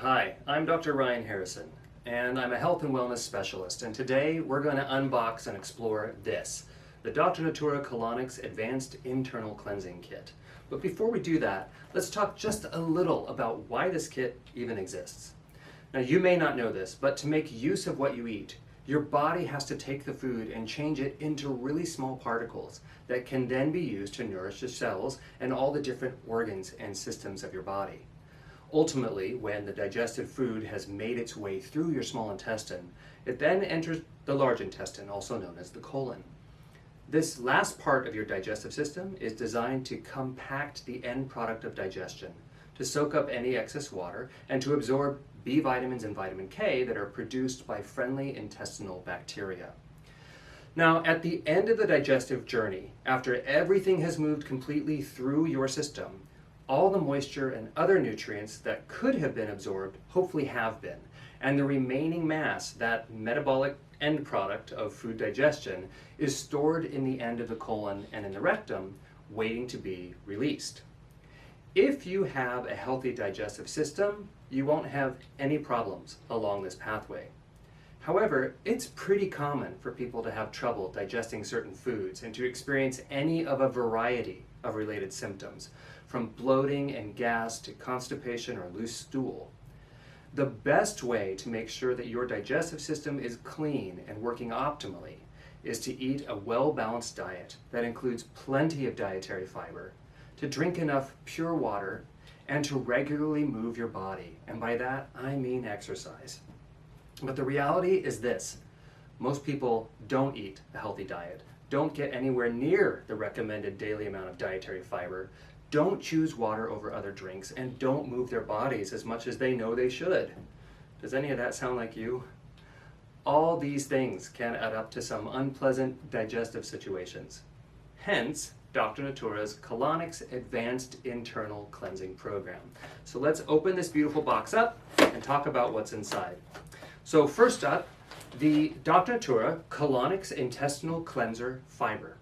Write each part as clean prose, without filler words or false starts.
Hi, I'm Dr. Ryan Harrison, and I'm a health and wellness specialist, and today we're going to unbox and explore this, the DrNatura Colonix Advanced Internal Cleansing Kit. But before we do that, let's talk just a little about why this kit even exists. Now, you may not know this, but to make use of what you eat, your body has to take the food and change it into really small particles that can then be used to nourish the cells and all the different organs and systems of your body. Ultimately, when the digested food has made its way through your small intestine, it then enters the large intestine, also known as the colon. This last part of your digestive system is designed to compact the end product of digestion, to soak up any excess water, and to absorb B vitamins and vitamin K that are produced by friendly intestinal bacteria. Now, at the end of the digestive journey, after everything has moved completely through your system, all the moisture and other nutrients that could have been absorbed hopefully have been, and the remaining mass, that metabolic end product of food digestion, is stored in the end of the colon and in the rectum, waiting to be released. If you have a healthy digestive system, you won't have any problems along this pathway. However, it's pretty common for people to have trouble digesting certain foods and to experience any of a variety of related symptoms, from bloating and gas to constipation or loose stool. The best way to make sure that your digestive system is clean and working optimally is to eat a well-balanced diet that includes plenty of dietary fiber, to drink enough pure water, and to regularly move your body. And by that, I mean exercise. But the reality is this: most people don't eat a healthy diet, don't get anywhere near the recommended daily amount of dietary fiber, don't choose water over other drinks, and don't move their bodies as much as they know they should. Does any of that sound like you? All these things can add up to some unpleasant digestive situations. Hence, DrNatura's Colonix Advanced Internal Cleansing Program. So let's open this beautiful box up and talk about what's inside. So first up, the DrNatura Colonix Intestinal Cleanser Fiber.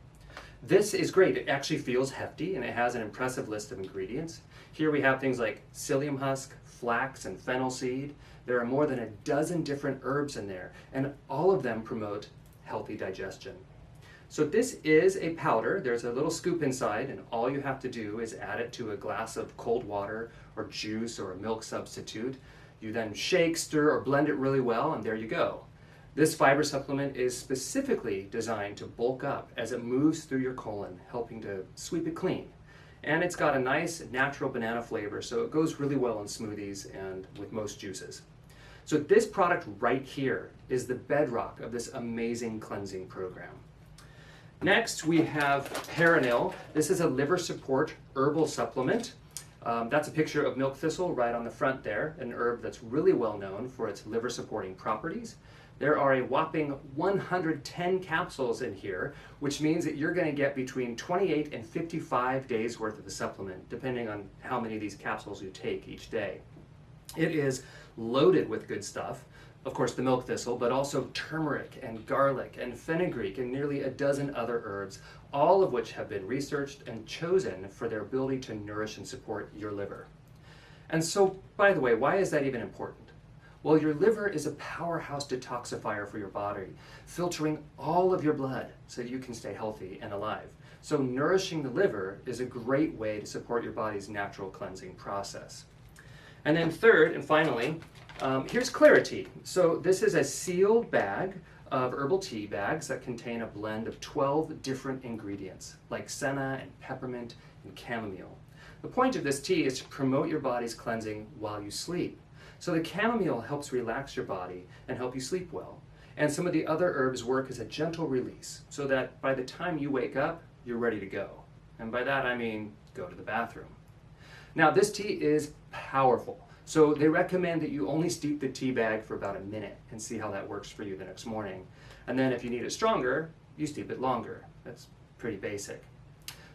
This is great. It actually feels hefty and it has an impressive list of ingredients. Here we have things like psyllium husk, flax, and fennel seed. There are more than a dozen different herbs in there, and all of them promote healthy digestion. So this is a powder. There's a little scoop inside, and all you have to do is add it to a glass of cold water or juice or a milk substitute. You then shake, stir, or blend it really well, and there you go. This fiber supplement is specifically designed to bulk up as it moves through your colon, helping to sweep it clean. And it's got a nice natural banana flavor, so it goes really well in smoothies and with most juices. So this product right here is the bedrock of this amazing cleansing program. Next, we have Perenil. This is a liver support herbal supplement. That's a picture of milk thistle right on the front there, an herb that's really well known for its liver supporting properties. There are a whopping 110 capsules in here, which means that you're going to get between 28 and 55 days worth of the supplement, depending on how many of these capsules you take each day. It is loaded with good stuff. Of course, the milk thistle, but also turmeric and garlic and fenugreek and nearly a dozen other herbs, all of which have been researched and chosen for their ability to nourish and support your liver. And so, by the way, why is that even important? Well, your liver is a powerhouse detoxifier for your body, filtering all of your blood so that you can stay healthy and alive. So nourishing the liver is a great way to support your body's natural cleansing process. And then third and finally, here's Clarity. So this is a sealed bag of herbal tea bags that contain a blend of 12 different ingredients, like senna and peppermint and chamomile. The point of this tea is to promote your body's cleansing while you sleep. So the chamomile helps relax your body and help you sleep well. And some of the other herbs work as a gentle release, so that by the time you wake up, you're ready to go. And by that I mean go to the bathroom. Now, this tea is powerful. So they recommend that you only steep the tea bag for about a minute and see how that works for you the next morning. And then if you need it stronger, you steep it longer. That's pretty basic.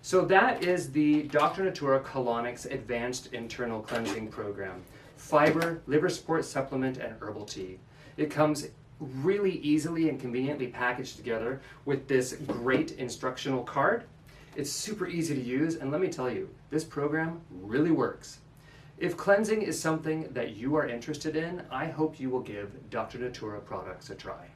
So that is the DrNatura Colonix Advanced Internal Cleansing Program. Fiber, liver support supplement, and herbal tea. It comes really easily and conveniently packaged together with this great instructional card. It's super easy to use, and let me tell you, this program really works. If cleansing is something that you are interested in, I hope you will give DrNatura products a try.